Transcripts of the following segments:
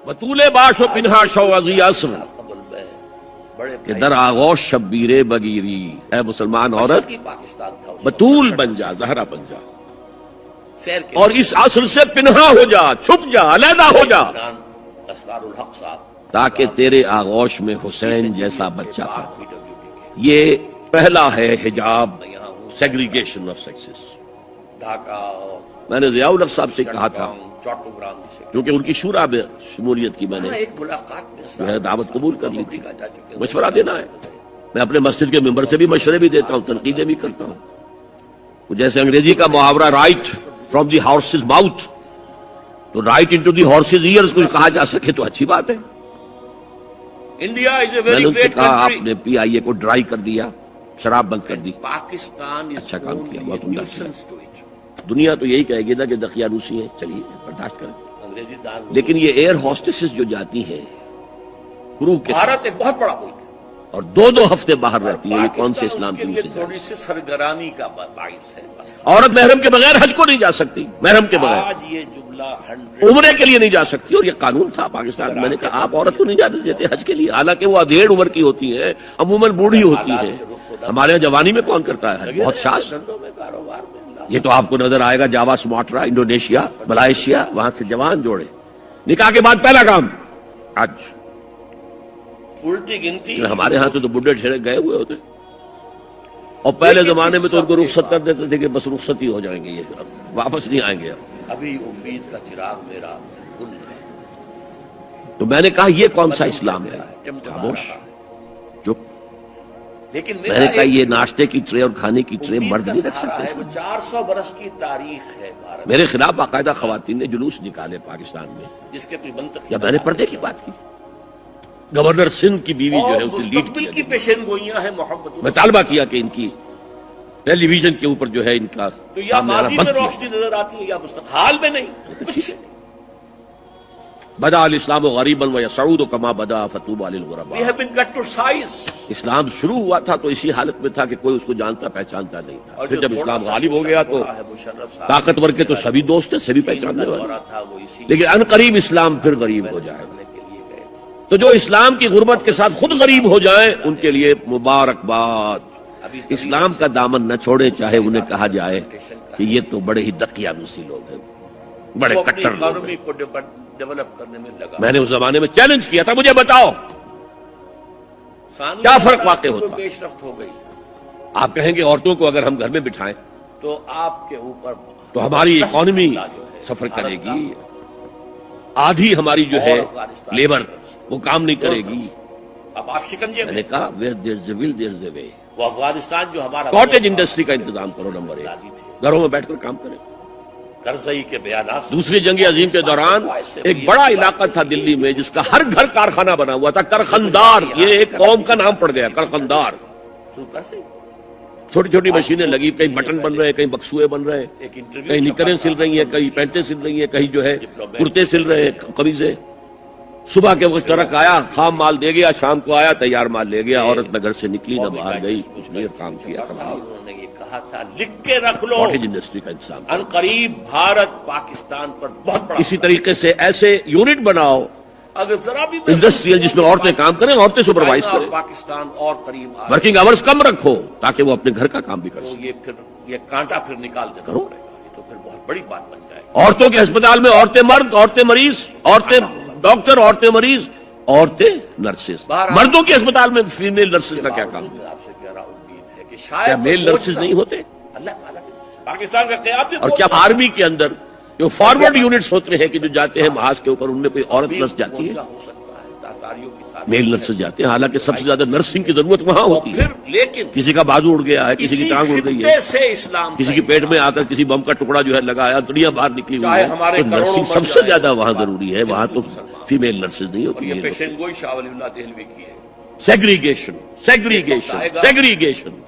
بطول باش و پنہا شوازی اسر کہ در آغوش شبیر بگیری، اے مسلمان عورت بطول بن جا، زہرا بن جا، اور اس عصر سے پنہا ہو جا، چھپ جا، علیحدہ ہو جا، تاکہ تیرے آغوش میں حسین جیسا بچہ ہو۔ یہ پہلا ہے حجاب، سیگریگیشن آف سیکسز۔ میں نے ضیاء الحق صاحب سے کہا تھا، کیونکہ ان کی شورا میں شمولیت کی، میں نے جو ہے دعوت قبول کر لی تھی، مشورہ دینا ہے۔ میں اپنے مسجد کے ممبر سے بھی مشورے بھی دیتا ہوں، تنقیدیں بھی کرتا ہوں۔ جیسے انگریزی کا محاورہ right from the horse's mouth, تو right into the horse's ears کچھ کہا جا سکے تو اچھی بات ہے۔ میں نے ان سے کہا آپ نے پی آئی اے کو ڈرائی کر دیا، شراب بند کر دی، اچھا کام کیا، بہت عمدہ کیا۔ دنیا تو یہی کہے گی نا کہ دقیانوسی ہے، چلیے برداشت کریں، لیکن یہ ایئر ہوسٹسز جو جاتی ہیں کرو کے ساتھ، ایک بہت بڑا ملک ہے اور دو ہفتے باہر رہتی ہیں، یہ کون سے اسلام کی یہ تھوڑی سی سرگرانی کا باعث ہے بس۔ عورت محرم کے بغیر حج کو نہیں جا سکتی، محرم کے بغیر آج یہ جملہ 100 عمرے کے لیے نہیں جا سکتی، اور یہ قانون تھا پاکستان میں۔ میں نے کہا آپ عورت کو نہیں جانے دیتے حج کے لیے، حالانکہ وہ ادھیڑ عمر کی ہوتی ہے، عموماً بوڑھی ہوتی ہے۔ ہمارے یہاں جوانی میں کون کرتا ہے حج؟ بہت شاش۔ کاروبار میں یہ تو آپ کو نظر آئے گا جاوا، سماٹرا، انڈونیشیا، ملائیشیا، وہاں سے جوان جوڑے، نکاح کے بعد پہلا کام حج۔ الٹی گنتی ہمارے ہاں تو بڈھے ٹھہرے گئے ہوئے ہوتے، اور پہلے زمانے میں تو ان کو رخصت کر دیتے تھے کہ بس رخصت ہی ہو جائیں گے، یہ اب واپس نہیں آئیں گے۔ ابھی امید کا چراغ میرا گل ہے۔ تو میں نے کہا یہ کون سا اسلام ہے؟ خاموش، چپ۔ لیکن میں نے کہا یہ ناشتے کی ٹرے اور کھانے کی ٹرے مرد نہیں رکھ سکتے اس میں۔ 400 برس کی تاریخ ہے بھارت، میرے خلاف باقاعدہ خواتین نے جلوس نکالے پاکستان میں، جس کے کوئی منطق یا میں نے پردے کی بات کی۔ گورنر سندھ کی بیوی جو ہے اسے لیڈ مستقبل کیا کی پیشن گوئیاں ہیں محبت، میں طالبہ کیا کہ ان کی ٹیلی ویژن کے اوپر جو ہے ان کا تو یا سامنے آنا ماضی بند میں کیا۔ روشنی نظر آتی ہے یا مستقبل، حال میں نہیں کچھ۔ بدا الاسلام غریبا ویسعود کما بدا فطوبی We للغرباء۔ have been cut to size۔ اسلام شروع ہوا تھا تو اسی حالت میں تھا کہ کوئی اس کو جانتا پہچانتا نہیں تھا، اور پھر جو جب تھوڑا اسلام سا غالب ہو گیا تو چھوٹا ہے مشرف صاحب، طاقتور کے تو سبھی دوست ہیں، سبھی پہچاننے والے، دورہ تھا وہ اسی لیکن ان قریب اسلام پھر غریب ہو جائے گا۔ کرنے کے لیے گئے تھے۔ تو جو اسلام کی غربت کے ساتھ خود غریب ہو جائیں ان کے لیے مبارکباد۔ اسلام کا دامن نہ چھوڑے، چاہے انہیں کہا جائے کہ یہ تو بڑے ہی دقیانوسی لوگ ہیں، بڑے وہ اپنی کٹر لوگ اکانومی ہیں۔ کو ڈیولپ کرنے میں لگا۔ میں نے اس زمانے میں چیلنج کیا تھا، مجھے بتاؤ ثانوی کیا فرق واقع تو ہوتا؟ پیش رفت ہو گئی آپ کہیں گے عورتوں کو اگر ہم گھر میں بٹھائیں تو آپ کے اوپر تو ہماری اکانومی جو ہے سفر بھارت کرے کا گی، آدھی ہماری جو ہے اور افغانستان لیبر وہ کام نہیں کرے گی۔ اب آپ شکنجے میں میں نے کہا where there's a will there's a way۔ وہ افغانستان جو ہمارا کاٹیج انڈسٹری کا انتظام کرو، نمبر 1، گھروں میں بیٹھ کر کام کریں۔ کرزئی کے بیانات، دوسری جنگ عظیم کے دوران ایک بڑا علاقہ تھا دلی میں جس کا ہر گھر کارخانہ بنا ہوا تھا، کرخندار، یہ ایک قوم کا نام پڑ گیا، کرخندار۔ چھوٹی چھوٹی مشینیں لگی، کہیں بٹن بن رہے ہیں، کہیں بکسوئے بن رہے ہیں، ایک انٹرویو کہیں نکریں سل رہی ہیں، کہیں پینٹیں سل رہی ہیں، کہیں جو ہے کرتے سل رہے ہیں، قمیضیں۔ صبح کے وقت ٹرک آیا، خام مال دے گیا، شام کو آیا، تیار مال لے گیا۔ عورت نہ گھر سے نکلی نہ باہر گئی، کچھ نہیں، کام کیا۔ انہوں نے یہ کہا تھا، لکھ کے رکھ لو، کاٹیج انڈسٹری کا انتظام کرو۔ ان قریب بھارت پاکستان پر بہت بڑا اسی طریقے سے ایسے یونٹ بناؤ اگر ذرا بھی انڈسٹریل جس میں عورتیں کام کریں، عورتیں سپروائز چائنا اور کریں، پاکستان اور قریب آ رہے ورکنگ آورز کم رکھو تاکہ وہ اپنے گھر کا کام بھی کر تو سکیں۔ یہ کانٹا پھر نکال دینا کرو۔ پڑے گا، یہ تو پھر بہت بڑی بات بن جائے گی۔ عورتوں کے ہسپتال میں عورتیں مرد، عورتیں مریض، عورتیں ڈاکٹر، عورتیں مریض، عورتیں نرسز۔ مردوں کے ہسپتال میں فیمیل نرسز کا کیا کام ہے؟ میں آپ سے کہہ رہا ہوں، امید ہے کہ کیا شاید میل نرسز نہیں ہوتے؟ اللہ تعالیٰ کی طرف سے پاکستان کا قیام بھی اور کیا آرمی کے اندر جو فارورڈ یونٹس ہوتے ہیں کہ جو جاتے ہیں محاذ کے اوپر، ان میں کوئی عورت نرس جاتی ہے؟ ہو سکتا ہے تاریوں کی تعداد میل نرسز جاتے ہیں، حالانکہ سب سے زیادہ نرسنگ کی ضرورت وہاں ہوتی ہے۔ پھر لیکن کسی کا بازو اڑ گیا ہے، کسی کی ٹانگ اڑ گئی ہے، خطے سے اسلام کسی کی پیٹ میں آ کر کسی بم کا ٹکڑا جو ہے لگایا، دنیا باہر نکلی ہوئی چاہے ہے، ہمارے تو کروڑوں نرسنگ مر سب سے جائیں، زیادہ وہاں ضروری ہے، وہاں تو فیمیل نرسز نہیں اور ہوتی یہ ہیں۔ پیشن گوئی شاہ ولی اللہ دہلوی کی ہے سیگریگیشن، سیگریگیشن، سیگریگیشن،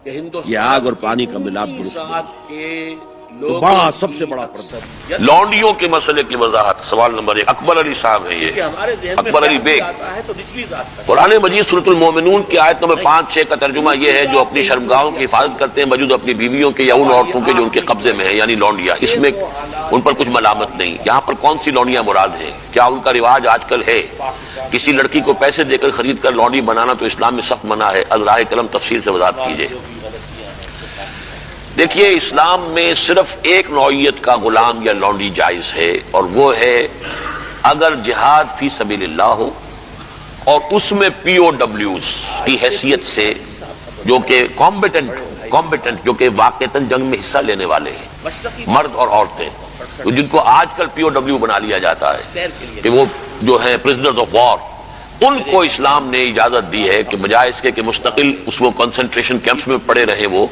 کہ ہندوستان یہ آگ اور پانی کا ملاب درست ذات کے تو بڑا سب سے بڑا پردہ لونڈیوں کے مسئلے کی وضاحت سوال نمبر 1 اکبر علی صاحب ہے یہ اکبر علی بیگ قرآن مجید سورۃ المومنون کی آیت نمبر 5-6 کا ترجمہ یہ ہے جو اپنی شرمگاہوں کی حفاظت کرتے ہیں موجود اپنی بیویوں کے یا ان عورتوں کے جو ان کے قبضے میں ہیں یعنی لونڈیاں اس میں ان پر کچھ ملامت نہیں یہاں پر کون سی لونڈیاں مراد ہیں کیا ان کا رواج آج کل ہے کسی لڑکی کو پیسے دے کر خرید کر لونڈی بنانا تو اسلام میں سخت منع ہے از راہ کرم تفصیل سے وضاحت کیجیے دیکھیے اسلام میں صرف ایک نوعیت کا غلام یا لونڈی جائز ہے اور وہ ہے اگر جہاد فی سبیل اللہ ہو اور اس میں پی او ڈبلیوز کی حیثیت سے جو کہ کمبیٹنٹ جو کہ واقعتاً جنگ میں حصہ لینے والے ہیں مرد اور عورتیں جن کو آج کل پی او ڈبلیو بنا لیا جاتا ہے کہ وہ جو ہیں پرزنرز آف وار ان کو اسلام نے اجازت دی ہے کہ بجائے اس کے کہ مستقل اس وہ کنسنٹریشن کیمپس میں پڑے رہے وہ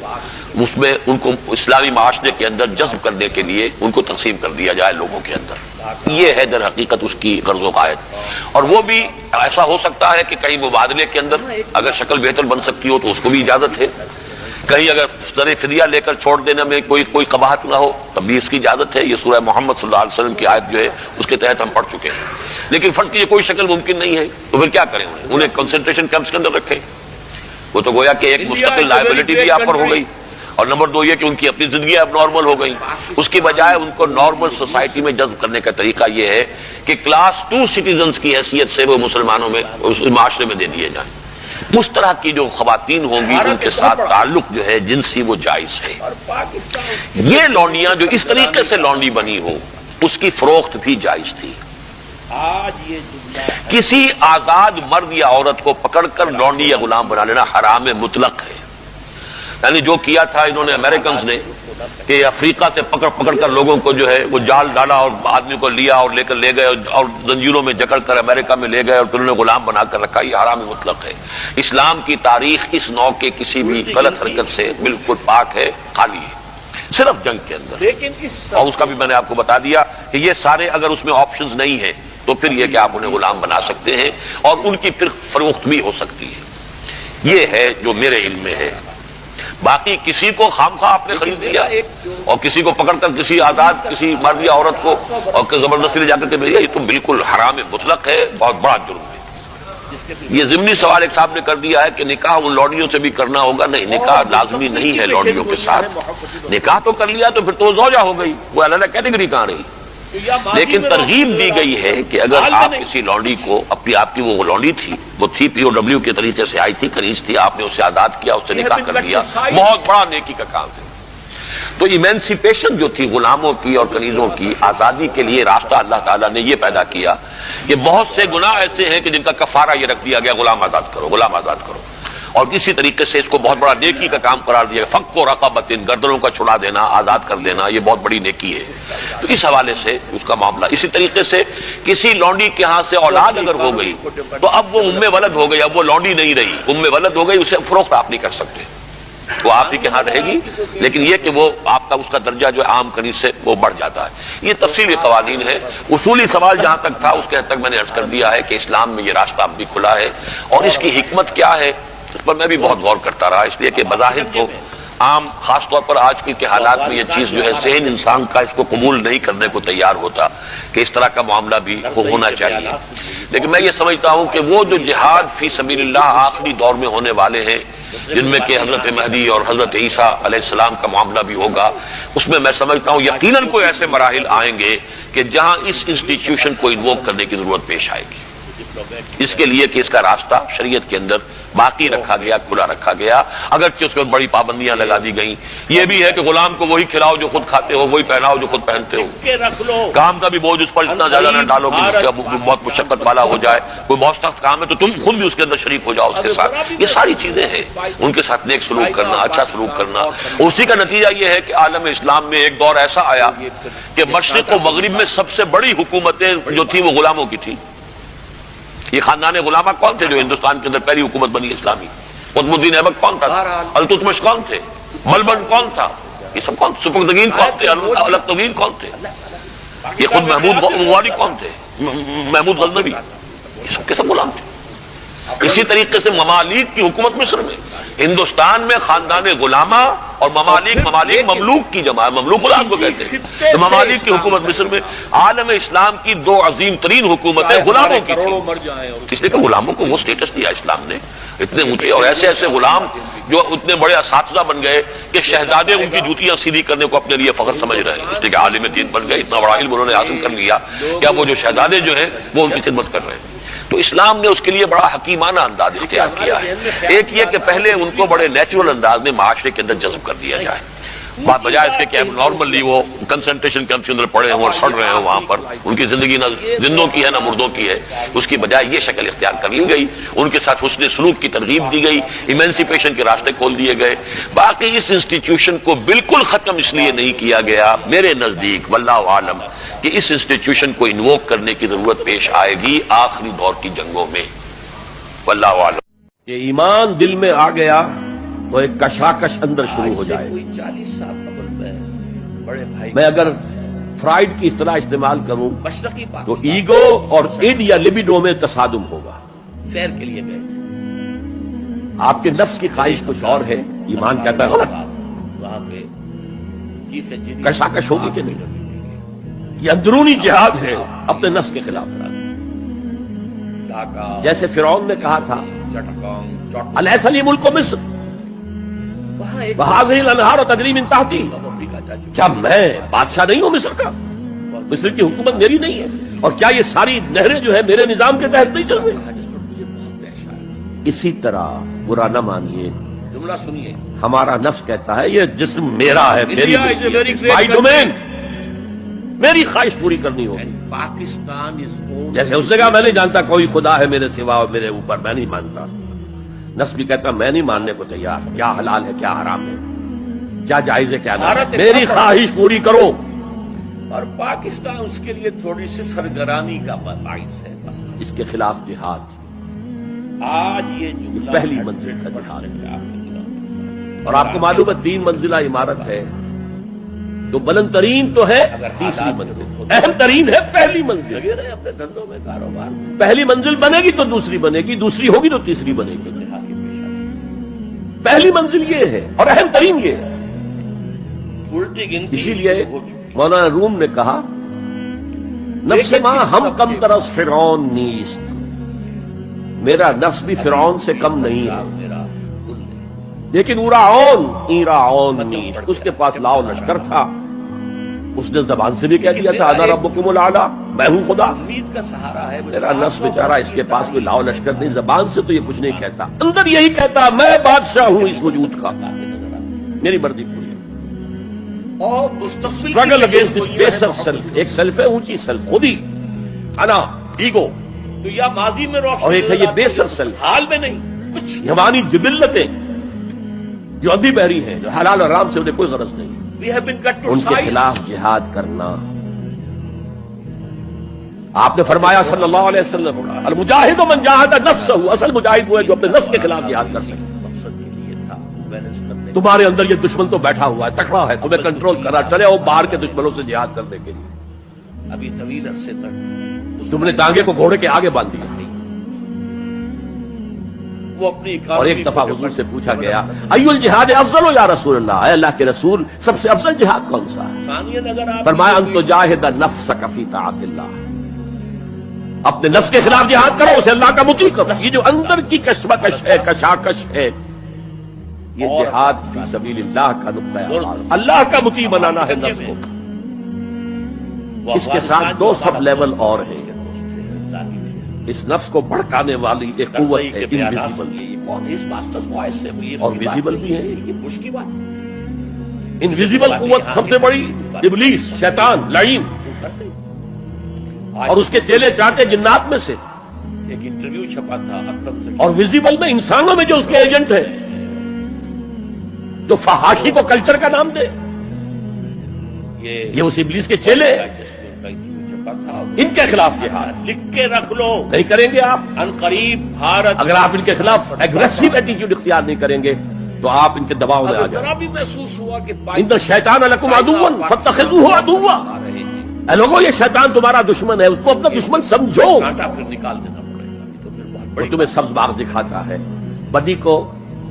اس میں ان کو اسلامی معاشرے کے اندر جذب کرنے کے لیے ان کو تقسیم کر دیا جائے لوگوں کے اندر یہ ہے در حقیقت اس کی غرض و غایت اور وہ بھی ایسا ہو سکتا ہے کہ کہیں مبادلے کے اندر اگر شکل بہتر بن سکتی ہو تو اس کو بھی اجازت ہے کہیں اگر زر فدیہ لے کر چھوڑ دینے میں کوئی قباحت نہ ہو تب بھی اس کی اجازت ہے یہ سورہ محمد صلی اللہ علیہ وسلم کی آیت جو ہے اس کے تحت ہم پڑھ چکے ہیں لیکن فرض کیجیے کوئی شکل ممکن نہیں ہے تو پھر کیا کریں انہیں کنسنٹریشن کیمپس کے اندر رکھیں وہ تو گویا کہ ایک مستقل لائبلٹی بھی آپ پر ہو گئی اور نمبر 2 یہ کہ ان کی اپنی زندگی اب نارمل ہو گئی اس کی بجائے ان کو نارمل سوسائٹی میں جذب کرنے کا طریقہ یہ ہے کہ کلاس 2 سٹیزنز کی حیثیت سے وہ مسلمانوں میں اس معاشرے میں دے دیے جائیں اس طرح کی جو خواتین ہوں گی ان کے ساتھ تعلق جو ہے جنسی وہ جائز ہے یہ لونڈیاں جو اس طریقے سے لونڈی بنی ہو اس کی فروخت بھی جائز تھی کسی آزاد مرد یا عورت کو پکڑ کر لونڈی یا غلام بنا لینا حرام مطلق ہے یعنی جو کیا تھا انہوں نے امریکنز نے کہ افریقہ سے پکڑ کر لوگوں کو جو ہے وہ جال ڈالا اور آدمی کو لیا اور لے کر لے گئے اور زنجیروں میں جکڑ کر امریکہ میں لے گئے اور پھر انہوں نے غلام بنا کر رکھا یہ حرام مطلق ہے اسلام کی تاریخ اس نوع کے کسی بھی غلط حرکت سے بالکل پاک ہے خالی ہے صرف جنگ کے اندر اور اس کا بھی میں نے آپ کو بتا دیا کہ یہ سارے اگر اس میں آپشنز نہیں ہیں تو پھر یہ کہ آپ انہیں غلام بنا سکتے ہیں اور ان کی پھر فروخت بھی ہو سکتی ہے یہ ہے جو میرے علم میں ہے باقی کسی کو خامخواہ آپ نے خرید لیا اور کسی کو پکڑ کر کسی آزاد کسی مرد یا عورت کو اور زبردستی لے جا کر کے بھیجا یہ تو بالکل حرام مطلق ہے بہت بڑا جرم ہے یہ ضمنی سوال ایک صاحب نے کر دیا ہے کہ نکاح ان لونڈیوں سے بھی کرنا ہوگا نہیں نکاح لازمی نہیں ہے لونڈیوں کے ساتھ نکاح تو کر لیا تو پھر تو زوجہ ہو گئی وہ علیحدہ کیٹیگری کہاں رہی لیکن ترغیب دی گئی ہے کہ اگر آپ کسی لونڈی کو اپنی آپ کی وہ لونڈی تھی وہ تھی پی او ڈبلیو کے طریقے سے آئی تھی کنیز تھی آپ نے اسے آزاد کیا اس سے نکاح کر لیا بہت بڑا نیکی کا کام ہے تو ایمینسیپیشن جو تھی غلاموں کی اور کنیزوں کی آزادی کے لیے راستہ اللہ تعالیٰ نے یہ پیدا کیا کہ بہت سے گناہ ایسے ہیں کہ جن کا کفارہ یہ رکھ دیا گیا غلام آزاد کرو اور کسی طریقے سے اس کو بہت بڑا نیکی کا کام قرار دیا گیا فک و رقبت گردنوں کا چھڑا دینا آزاد کر دینا یہ بہت بڑی نیکی ہے تو اس حوالے سے اس کا معاملہ اسی طریقے سے کسی لونڈی کے ہاں سے اولاد اگر ہو گئی تو اب وہ ام ولد ہو گئی اب وہ لونڈی نہیں رہی ام ولد ہو گئی اسے فروخت آپ نہیں کر سکتے وہ آپ ہی کے ہاں رہے گی لیکن یہ کہ وہ آپ کا اس کا درجہ جو عام کنیز سے وہ بڑھ جاتا ہے یہ تفصیلی قوانین ہے اصولی سوال جہاں تک تھا اس کے حد تک میں نے عرض کر دیا ہے کہ اسلام میں یہ راستہ اب بھی کھلا ہے اور اس کی حکمت کیا ہے اس پر میں بھی بہت غور کرتا رہا اس لیے کہ بظاہر تو عام خاص طور پر آج کل کے حالات میں یہ چیز جو ہے ذہن انسان کا اس کو قبول نہیں کرنے کو تیار ہوتا کہ اس طرح کا معاملہ بھی ہونا چاہیے لیکن میں یہ سمجھتا ہوں کہ وہ جو جہاد فی سبیل اللہ آخری دور میں ہونے والے ہیں جن میں کہ حضرت مہدی اور حضرت عیسیٰ علیہ السلام کا معاملہ بھی ہوگا اس میں سمجھتا ہوں یقیناً کوئی ایسے مراحل آئیں گے کہ جہاں اس انسٹیٹیوشن کو انووک کرنے کی ضرورت پیش آئے گی اس کے لیے کہ اس کا راستہ شریعت کے اندر باقی رکھا گیا کھلا رکھا گیا اگرچہ اس کے بڑی پابندیاں لگا دی گئیں یہ بھی ہے کہ غلام کو وہی کھلاؤ جو خود کھاتے ہو وہی پہناؤ جو خود پہنتے ہو کام کا بھی بوجھ اس پر اتنا زیادہ نہ ڈالو کہ اس کا بہت مشقت والا ہو جائے کوئی بہت سخت کام ہے تو تم خود بھی اس کے اندر شریک ہو جاؤ اس کے ساتھ یہ ساری چیزیں ہیں ان کے ساتھ نیک سلوک کرنا اچھا سلوک کرنا اسی کا نتیجہ یہ ہے کہ عالم اسلام میں ایک دور ایسا آیا کہ مشرق و مغرب میں سب سے بڑی حکومتیں جو تھیں وہ غلاموں کی تھی یہ خاندان غلامہ کون تھے جو ہندوستان کے اندر پہلی حکومت بنی اسلامی قطب الدین ایبک کون تھا التتمش کون تھے ملبن کون تھا یہ سب کون سپکدگین کون تھے الکتوین کون تھے یہ خود محمود غواری کون تھے محمود غزنوی یہ سب کے سب غلام تھے اسی طریقے سے ممالک کی حکومت مصر میں ہندوستان میں خاندان غلامہ اور ممالک مملوک کی جمع ہے، مملوک غلام کو کہتے ہیں. تو ممالک کی حکومت مصر میں عالم اسلام کی دو عظیم ترین حکومتیں غلاموں کی تھی. اس لیے کہ غلاموں کو وہ سٹیٹس دیا اسلام نے اتنے اونچے، اور ایسے ایسے غلام جو اتنے بڑے اساتذہ بن گئے کہ شہزادے ان کی جوتیاں سیدھی کرنے کو اپنے لیے فخر سمجھ رہے ہیں. اس لیے کہ عالم دین بن گئے، اتنا بڑا علم انہوں نے حاصل کر لیا کہ اب وہ جو شہزادے جو ہیں وہ ان کی خدمت کر رہے ہیں. تو اسلام نے اس کے لیے بڑا حکیمانہ انداز اختیار کیا ہے. ایک یہ کہ پہلے ان کو بڑے نیچرل انداز میں معاشرے کے اندر جذب کر دیا جائے، بات بجائے اس کے کہ نارملی وہ کنسنٹریشن کیمپ کے اندر پڑے ہیں اور سڑ رہے ہیں وہاں پر، ان کی زندگی نہ زندوں کی ہے نہ مردوں کی ہے. اس کی بجائے یہ شکل اختیار کر لی گئی، ان کے ساتھ حسن سلوک کی ترغیب دی گئی، ایمنسیپیشن کے راستے کھول دیے گئے. باقی اس انسٹیٹیوشن کو بالکل ختم اس لیے نہیں کیا گیا میرے نزدیک واللہ عالم کہ اس انسٹیٹیوشن کو انووک کرنے کی ضرورت پیش آئے گی آخری دور کی جنگوں میں. واللہ عالم. کہ ایمان دل میں آ گیا تو ایک کشاکش اندر شروع ہو جائے. 40 سال قبل میں بڑے بھائی میں اگر فرائڈ کی اصطلاح استعمال کروں مشرقی تو پاکستان ایگو اور ایڈ یا لبیڈو میں تصادم ہوگا. سیر کے لیے گئے تھے، آپ کے نفس کی خواہش کچھ اور ہے، ایمان کہتا ہے غلط. وہاں پہ چیف انجینئر کشاکش ہوگی کہ نہیں؟ یہ اندرونی جہاد ہے اپنے نفس کے خلاف. ڈھاکہ، جیسے فرعون نے کہا تھا چٹاگانگ، الیس لی ملک مصر وہاں ایک وہذہ الانہار تجری من تحتی. امریکہ جا چکا. کیا میں بادشاہ نہیں ہوں مصر کا؟ مصر کی حکومت میری نہیں ہے؟ اور کیا یہ ساری نہریں جو ہے میرے نظام کے تحت نہیں چل رہی؟ مجھے بہت دہشت آئی. اسی طرح برا نہ مانیے، جملہ سنیے، ہمارا نفس کہتا ہے یہ جسم میرا ہے، میری India is a very great my country. Domain, میری خواہش پوری کرنی ہوگی. پاکستان از اون. جیسے اس نے کہا میں نہیں جانتا کوئی خدا ہے میرے سوا اور میرے اوپر، میں نہیں مانتا. نفس بھی کہتا میں نہیں ماننے کو تیار. کیا حلال ہے کیا حرام ہے، کیا جائز ہے کیا بھارت نہیں، میری خواہش پوری کرو. اور پاکستان اس کے لیے تھوڑی سی سرگرانی کا باعث ہے. بس اس کے خلاف جہاد آج یہ جملہ پہلی منزل کا جہاد ہے. اور آپ کو معلوم ہے 3 منزلہ عمارت ہے، تو بلند ترین تو ہے تیسری منزل، اہم ترین ہے پہلی منزل. لگے رہے اپنے دھندوں میں، کاروبار میں. پہلی منزل بنے گی تو دوسری بنے گی، دوسری ہوگی تو تیسری بنے گی. آگے پیش آگے. پہلی منزل یہ ہے اور اہم ترین یہ ہے. الٹی گنتی اسی لیے ہو چکی. مولانا روم نے کہا نفس ماں ہم کم ترس فرعون نیست، میرا نفس بھی فرعون سے کم نہیں ہے، میرا دل نہیں. لیکن ایراعون نیست، اس کے پاس لاؤ لشکر تھا. اس نے زبان سے بھی کہہ دیا تھا انا ربکم الاعلی، میں ہوں خدا. امید کا سہارا ہے. میرا نفس بیچارہ اس کے پاس کوئی لاؤ لشکر نہیں، زبان سے تو یہ کچھ نہیں کہتا، اندر یہی کہتا میں بادشاہ ہوں اس وجود کا، میری مرضی پوری. اور مستقبل اسٹرگل اگینسٹ دس بیسر سیلف. ایک سیلف ہے اونچی سیلف، خود ہی انا ایگو، تو یا ماضی میں روشن اور ایک ہے یہ بیسر سیلف، حال میں نہیں کچھ. ہماری جبلتیں جو ادھی بہری ہیں، جو حلال اور حرام سے انہیں کوئی غرض نہیں، We have been cut to ان کے size. خلاف جہاد کرنا. آپ نے فرمایا صلی اللہ علیہ وسلم المجاہد من جاہد نفسہ، اصل مجاہد وہ ہے جو اپنے نفس کے خلاف جہاد کر سکے. مقصد کے لیے تھا بیلنس کرنے. تمہارے اندر یہ دشمن تو بیٹھا ہوا ہے، تکڑا ہے، تمہیں کنٹرول کرا، چلے وہ باہر کے دشمنوں سے جہاد کرنے کے لیے. ابھی طویل عرصے تک تم نے ٹانگے کو گھوڑے کے آگے باندھ دیا. وہ اپنی اور ایک دفعہ حضور سے پوچھا گیا ایو الجہاد افضل یا رسول اللہ، اے اللہ کے رسول سب سے افضل جہاد کون سا ہے؟ ثانیہ نظر آپ فرمایا ان تجاہد نفسک فی طاعت اللہ، اپنے نفس کے خلاف جہاد کرو، اسے اللہ کا مطیع کرو. یہ جو اندر کی کشمکش ہے، کشاکش ہے، یہ جہاد فی سبیل اللہ کا نقطہ آغاز، اللہ کا مطیع بنانا ہے نفس کو. اس کے ساتھ 2 سب لیول اور ہیں. اس نفس کو بھڑکانے والی ایک قوت ہے انویزیبل، اور ویزیبل بھی ہے. انویزیبل قوت سب سے بڑی ابلیس، شیطان، لعین، اور اس کے چیلے چاٹے جنات میں سے. ایک انٹرویو چھپا تھا اکرم سے، اور ویزیبل میں انسانوں میں جو اس کے ایجنٹ ہیں، جو فحاشی کو کلچر کا نام دے، یہ اس ابلیس کے چیلے ان کے خلاف جہاد. لکھ کے رکھ لو، نہیں کریں گے آپ. ان قریب بھارت اگر آپ ان کے خلاف ایگریسو ایٹیٹیوڈ اختیار نہیں کریں گے تو آپ ان کے دباؤ میں آ اگر جائیں. ذرا بھی محسوس ہوا کہ ان الشیطان لکم عدوا فاتخذوہ عدوا، اے لوگوں یہ شیطان تمہارا دشمن ہے، اس کو اپنا دشمن سمجھو. کانٹا پھر نکال دینا پڑے گا، تو پھر بہت وہ بڑی تمہیں سبز باغ دکھاتا ہے، بدی کو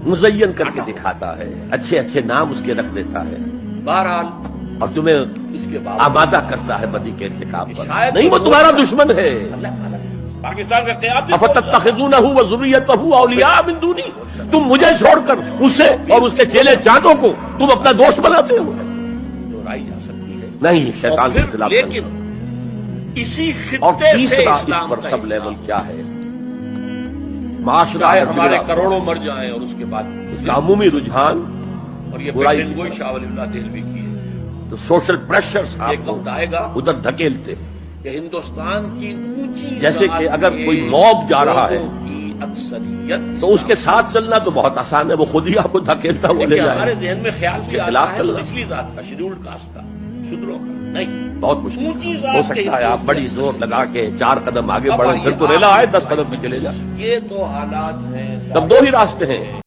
مزین کر کے دکھاتا ہے، اچھے اچھے نام اس کے رکھ دیتا ہے، بہرحال اور تمہیں اس کے بعد آمادہ کرتا ہے بدی کے ارتکاب پر۔ شاید نہیں، وہ تمہارا دشمن ہے۔ اللہ تعالیٰ پاکستان کا قیام افتتخذونہ وذریتہ اولیاء من دونی، تم مجھے چھوڑ کر اسے اور اس کے چیلے چاندوں کو تم اپنا دوست بناتے ہو۔ دہرائی جا سکتی ہے، نہیں، شیطان کے اور پھر خلاف لیکن اسی اور خطے سے تیسرا اس اسلام پر کا سب لیول کیا ہے؟ معاشرہ چاہے اگر ہمارے بگڑا، کروڑوں مر جائیں اور اس کے بعد اس کا عمومی رجحان اور یہ برائی پیشن کی گوئی طرف۔ شاہ ولی اللہ دہلوی کی ہے، تو سوشل پریشرز آپ ایک کو وقت آئے گا ادھر دھکیلتے ہیں۔ کہ ہندوستان کی اونچی جیسے ذات کہ اگر کے کوئی موب جا رہا ہے لوگوں کی اکثریت تو اس کے ساتھ چلنا تو بہت آسان ہے، وہ خود ہی آپ کو دھکیلتا ہوا لے لیکن ہمارے جائے۔ ذہن میں خیال اس بھی کے آتا خلاف ہے چلنا تو نچلی ذات کا، شیڈیولڈ کاسٹ کا، شودروں کا نہیں، بہت مشکل اونچی ہو ذات کے سکتا ہے آپ بڑی زور لگا کے 4 قدم آگے اب بڑھیں، آئیے، پھر تو ریلا آئے 10 قدم پہ چلے جائیں۔ یہ تو حالات ہیں، تب 2 ہی راستے ہیں۔